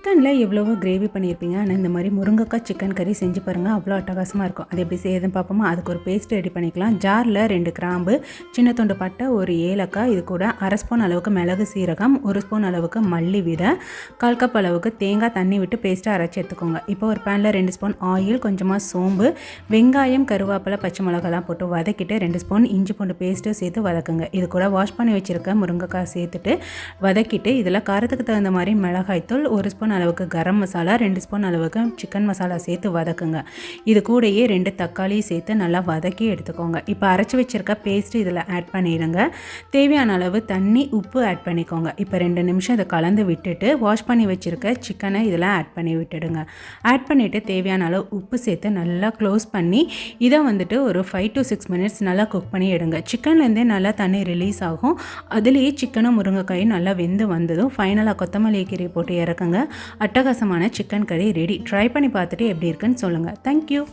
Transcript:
சிக்கனில் எவ்வளவோ கிரேவி பண்ணியிருப்பீங்க. ஆனால் இந்த மாதிரி முருங்கைக்காய் சிக்கன் கறி செஞ்சு பாருங்கள், அவ்வளோ அட்டகாசமாக இருக்கும். அது எப்படி செய்யுதுன்னு பார்ப்போமா? அதுக்கு ஒரு பேஸ்ட் ரெடி பண்ணிக்கலாம். ஜாரில் 2 கிராம்பு, சின்ன துண்டு பட்டை, ஒரு ஏலக்காய், இது கூட 1/2 ஸ்பூன் அளவுக்கு மிளகு சீரகம், 1 ஸ்பூன் அளவுக்கு மல்லி விதை, 1/4 கப் அளவுக்கு தேங்காய் தண்ணி விட்டு பேஸ்ட்டாக அரைச்சி எடுத்துக்கோங்க. இப்போ ஒரு பேனில் 2 ஸ்பூன் ஆயில், கொஞ்சமாக சோம்பு, வெங்காயம், கருவேப்பிலை, பச்சை மிளகாலாம் போட்டு வதக்கிட்டு 2 ஸ்பூன் இஞ்சி பூண்டு பேஸ்ட்டு சேர்த்து வதக்குங்க. இது கூட வாஷ் பண்ணி வச்சுருக்க முருங்கைக்காய் சேர்த்துட்டு வதக்கிட்டு இதில் காரத்துக்கு தகுந்த மாதிரி மிளகாய்த்தூள், 1 ஸ்பூன் அளவுக்கு கரம் மசாலா, 2 ஸ்பூன் அளவுக்கு சிக்கன் மசாலா சேர்த்து வதக்குங்க. இது கூடயே 2 தக்காளி சேர்த்து நல்லா வதக்கி எடுத்துக்கோங்க. இப்போ அரைச்சி வச்சுருக்க பேஸ்ட்டு இதில் ஆட் பண்ணிடுங்க. தேவையான அளவு தண்ணி, உப்பு ஆட் பண்ணிக்கோங்க. இப்போ 2 நிமிஷம் இதை கலந்து விட்டுட்டு வாஷ் பண்ணி வச்சுருக்க சிக்கனை இதில் ஆட் பண்ணி விட்டுடுங்க. ஆட் பண்ணிவிட்டு தேவையான அளவு உப்பு சேர்த்து நல்லா க்ளோஸ் பண்ணி இதை ஒரு 5 to 6 மினிட்ஸ் நல்லா குக் பண்ணி எடுங்க. சிக்கன்லேருந்தே நல்லா தண்ணி ரிலீஸ் ஆகும். அதுலேயே சிக்கனும் முருங்கைக்காயும் நல்லா வெந்து வந்ததும் ஃபைனலாக கொத்தமல்லி கீரை போட்டு இறக்குங்க. அட்டகாசமான சிக்கன் கறி ரெடி. ட்ரை பண்ணி பார்த்துட்டு எப்படி இருக்குன்னு சொல்லுங்கள். தேங்க்யூ.